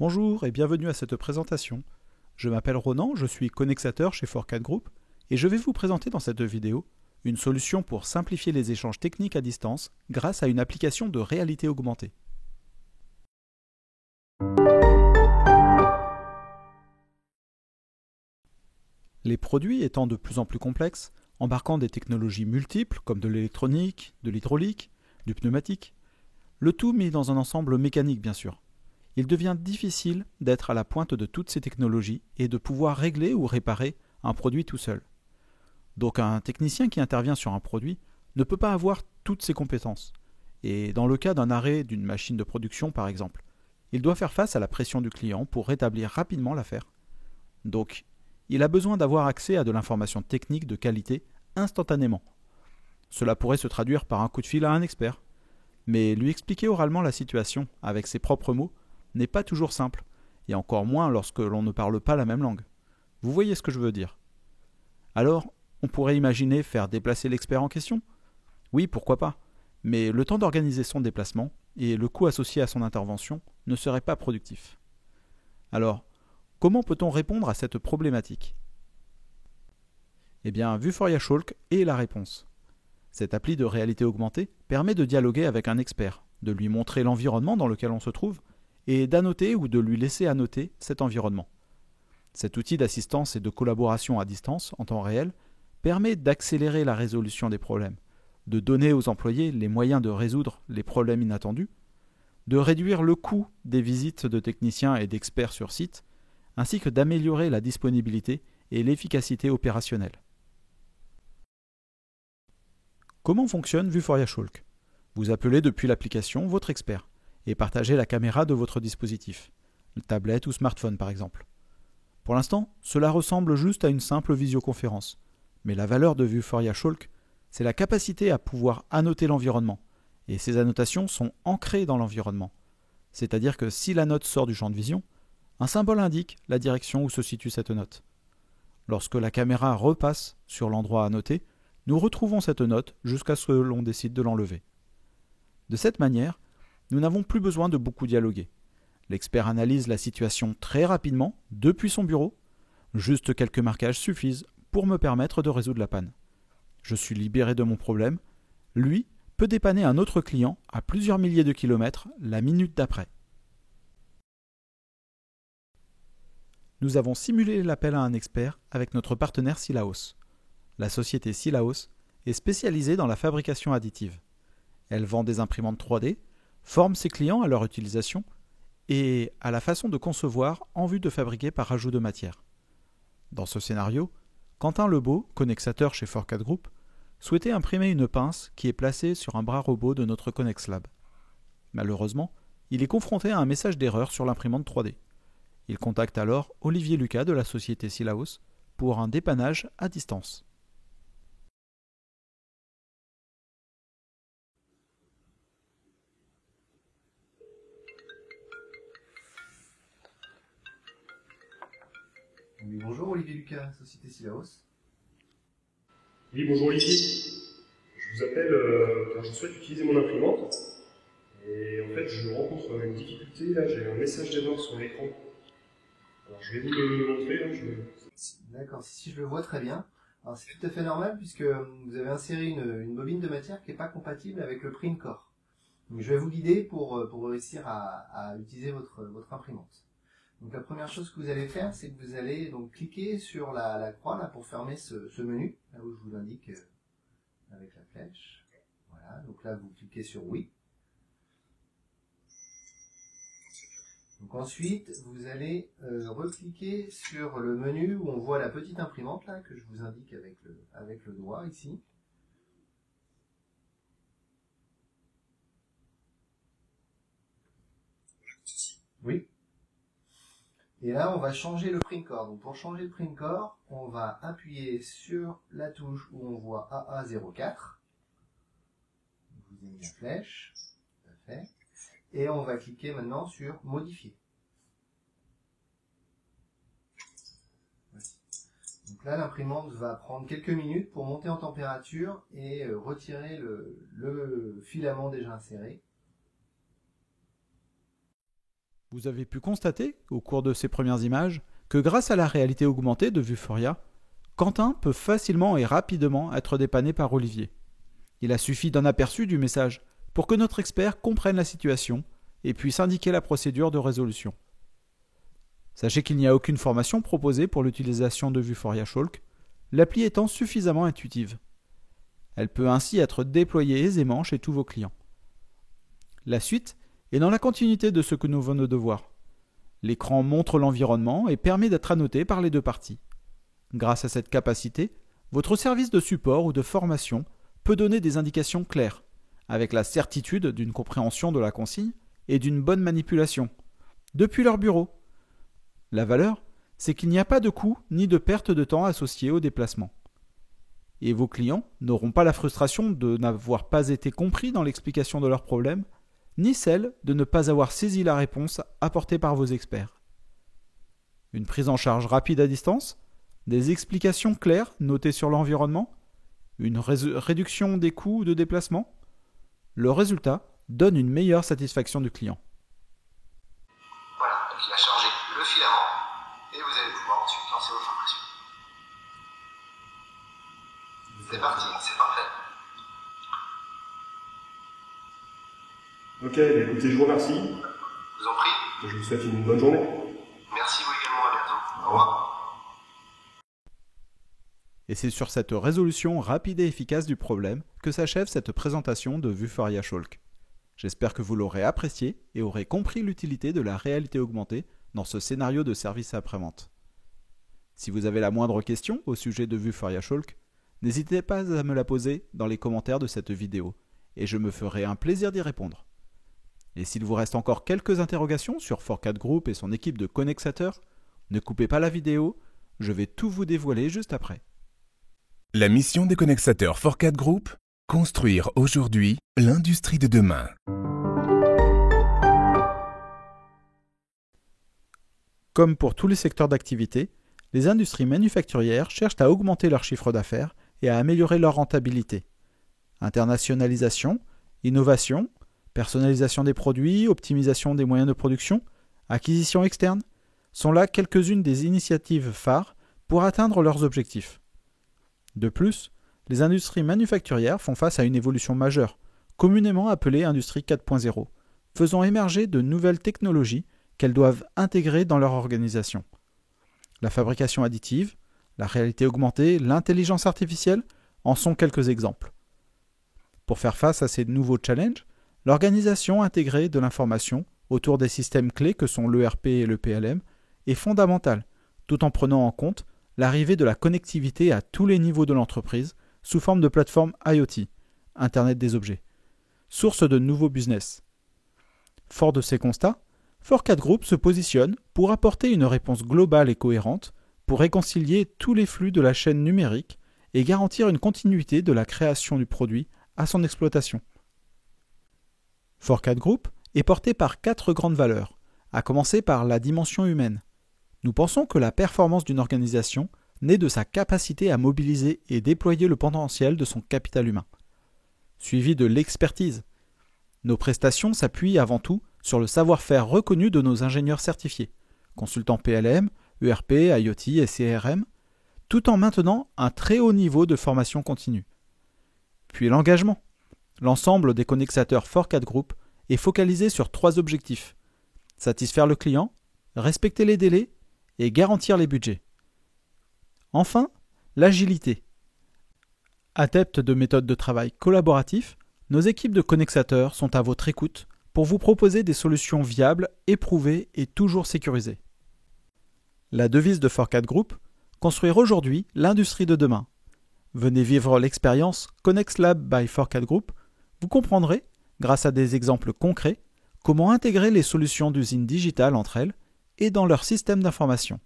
Bonjour et bienvenue à cette présentation. Je m'appelle Ronan, je suis connexateur chez Fourcade Group et je vais vous présenter dans cette vidéo une solution pour simplifier les échanges techniques à distance grâce à une application de réalité augmentée. Les produits étant de plus en plus complexes, embarquant des technologies multiples comme de l'électronique, de l'hydraulique, du pneumatique, le tout mis dans un ensemble mécanique bien sûr. Il devient difficile d'être à la pointe de toutes ces technologies et de pouvoir régler ou réparer un produit tout seul. Donc un technicien qui intervient sur un produit ne peut pas avoir toutes ses compétences. Et dans le cas d'un arrêt d'une machine de production par exemple, il doit faire face à la pression du client pour rétablir rapidement l'affaire. Donc il a besoin d'avoir accès à de l'information technique de qualité instantanément. Cela pourrait se traduire par un coup de fil à un expert. Mais lui expliquer oralement la situation avec ses propres mots n'est pas toujours simple, et encore moins lorsque l'on ne parle pas la même langue. Vous voyez ce que je veux dire. Alors, on pourrait imaginer faire déplacer l'expert en question ? Oui, pourquoi pas, mais le temps d'organiser son déplacement et le coût associé à son intervention ne seraient pas productifs. Alors, comment peut-on répondre à cette problématique ? Eh bien, Vuforia Shulk est la réponse. Cette appli de réalité augmentée permet de dialoguer avec un expert, de lui montrer l'environnement dans lequel on se trouve et d'annoter ou de lui laisser annoter cet environnement. Cet outil d'assistance et de collaboration à distance, en temps réel, permet d'accélérer la résolution des problèmes, de donner aux employés les moyens de résoudre les problèmes inattendus, de réduire le coût des visites de techniciens et d'experts sur site, ainsi que d'améliorer la disponibilité et l'efficacité opérationnelle. Comment fonctionne Vuforia Shulk ? Vous appelez depuis l'application votre expert et partagez la caméra de votre dispositif, tablette ou smartphone par exemple. Pour l'instant, cela ressemble juste à une simple visioconférence, mais la valeur de Vuforia Shulk, c'est la capacité à pouvoir annoter l'environnement, et ces annotations sont ancrées dans l'environnement. C'est-à-dire que si la note sort du champ de vision, un symbole indique la direction où se situe cette note. Lorsque la caméra repasse sur l'endroit annoté, nous retrouvons cette note jusqu'à ce que l'on décide de l'enlever. De cette manière, nous n'avons plus besoin de beaucoup dialoguer. L'expert analyse la situation très rapidement depuis son bureau. Juste quelques marquages suffisent pour me permettre de résoudre la panne. Je suis libéré de mon problème. Lui peut dépanner un autre client à plusieurs milliers de kilomètres la minute d'après. Nous avons simulé l'appel à un expert avec notre partenaire Silaos. La société Silaos est spécialisée dans la fabrication additive. Elle vend des imprimantes 3D, forme ses clients à leur utilisation et à la façon de concevoir en vue de fabriquer par ajout de matière. Dans ce scénario, Quentin Lebeau, connexateur chez Fourcade Group, souhaitait imprimer une pince qui est placée sur un bras robot de notre ConnexLab. Malheureusement, il est confronté à un message d'erreur sur l'imprimante 3D. Il contacte alors Olivier Lucas de la société Silaos pour un dépannage à distance. Oui, bonjour Olivier Lucas, Société Silaos. Oui, bonjour Olivier. Je vous appelle car je souhaite utiliser mon imprimante. Et en fait, je rencontre une difficulté. Là, j'ai un message d'erreur sur l'écran. Alors, je vais vous le montrer. D'accord, si je le vois très bien. Alors, c'est tout à fait normal puisque vous avez inséré une bobine de matière qui n'est pas compatible avec le print core. Donc, je vais vous guider pour réussir à utiliser votre imprimante. Donc la première chose que vous allez faire, c'est que vous allez donc cliquer sur la croix là pour fermer ce menu, là où je vous l'indique avec la flèche. Voilà, donc là vous cliquez sur oui. Donc ensuite, vous allez recliquer sur le menu où on voit la petite imprimante là que je vous indique avec le doigt ici. Oui. Et là, on va changer le print core. Donc, pour changer le print core, on va appuyer sur la touche où on voit AA04. Vous avez mis la flèche. Tout à fait. Et on va cliquer maintenant sur modifier. Voici. Donc là, l'imprimante va prendre quelques minutes pour monter en température et retirer le filament déjà inséré. Vous avez pu constater, au cours de ces premières images, que grâce à la réalité augmentée de Vuforia, Quentin peut facilement et rapidement être dépanné par Olivier. Il a suffi d'un aperçu du message pour que notre expert comprenne la situation et puisse indiquer la procédure de résolution. Sachez qu'il n'y a aucune formation proposée pour l'utilisation de Vuforia Shulk, l'appli étant suffisamment intuitive. Elle peut ainsi être déployée aisément chez tous vos clients. La suite est dans la continuité de ce que nous venons de voir. L'écran montre l'environnement et permet d'être annoté par les deux parties. Grâce à cette capacité, votre service de support ou de formation peut donner des indications claires, avec la certitude d'une compréhension de la consigne et d'une bonne manipulation, depuis leur bureau. La valeur, c'est qu'il n'y a pas de coût ni de perte de temps associé au déplacement. Et vos clients n'auront pas la frustration de n'avoir pas été compris dans l'explication de leurs problèmes, ni celle de ne pas avoir saisi la réponse apportée par vos experts. Une prise en charge rapide à distance, des explications claires notées sur l'environnement, une réduction des coûts de déplacement. Le résultat donne une meilleure satisfaction du client. Voilà, donc il a chargé le filament et vous allez pouvoir ensuite lancer vos formations. C'est parti, c'est parfait. Ok, écoutez, je vous remercie. Je vous en prie. Je vous souhaite une bonne journée. Merci vous également, à bientôt. Au revoir. Et c'est sur cette résolution rapide et efficace du problème que s'achève cette présentation de Vuforia Shulk. J'espère que vous l'aurez apprécié et aurez compris l'utilité de la réalité augmentée dans ce scénario de service après-vente. Si vous avez la moindre question au sujet de Vuforia Shulk, n'hésitez pas à me la poser dans les commentaires de cette vidéo et je me ferai un plaisir d'y répondre. Et s'il vous reste encore quelques interrogations sur ForCAD Group et son équipe de connexateurs, ne coupez pas la vidéo, je vais tout vous dévoiler juste après. La mission des connexateurs ForCAD Group, construire aujourd'hui l'industrie de demain. Comme pour tous les secteurs d'activité, les industries manufacturières cherchent à augmenter leur chiffre d'affaires et à améliorer leur rentabilité. Internationalisation, innovation, personnalisation des produits, optimisation des moyens de production, acquisition externe, sont là quelques-unes des initiatives phares pour atteindre leurs objectifs. De plus, les industries manufacturières font face à une évolution majeure, communément appelée Industrie 4.0, faisant émerger de nouvelles technologies qu'elles doivent intégrer dans leur organisation. La fabrication additive, la réalité augmentée, l'intelligence artificielle en sont quelques exemples. Pour faire face à ces nouveaux challenges, l'organisation intégrée de l'information autour des systèmes clés que sont l'ERP et le PLM est fondamentale, tout en prenant en compte l'arrivée de la connectivité à tous les niveaux de l'entreprise sous forme de plateforme IoT, Internet des objets, source de nouveaux business. Fort de ces constats, ForCAD Group se positionne pour apporter une réponse globale et cohérente pour réconcilier tous les flux de la chaîne numérique et garantir une continuité de la création du produit à son exploitation. ForCAD Group est porté par 4 grandes valeurs, à commencer par la dimension humaine. Nous pensons que la performance d'une organisation naît de sa capacité à mobiliser et déployer le potentiel de son capital humain. Suivi de l'expertise. Nos prestations s'appuient avant tout sur le savoir-faire reconnu de nos ingénieurs certifiés, consultants PLM, ERP, IoT et CRM, tout en maintenant un très haut niveau de formation continue. Puis l'engagement. L'ensemble des connexateurs ForCAD Group est focalisé sur 3 objectifs: satisfaire le client, respecter les délais et garantir les budgets. Enfin, l'agilité. Adeptes de méthodes de travail collaboratifs, nos équipes de connexateurs sont à votre écoute pour vous proposer des solutions viables, éprouvées et toujours sécurisées. La devise de ForCAD Group, construire aujourd'hui l'industrie de demain. Venez vivre l'expérience ConnexLab by ForCAD Group, vous comprendrez, grâce à des exemples concrets, comment intégrer les solutions d'usines digitales entre elles et dans leur système d'information.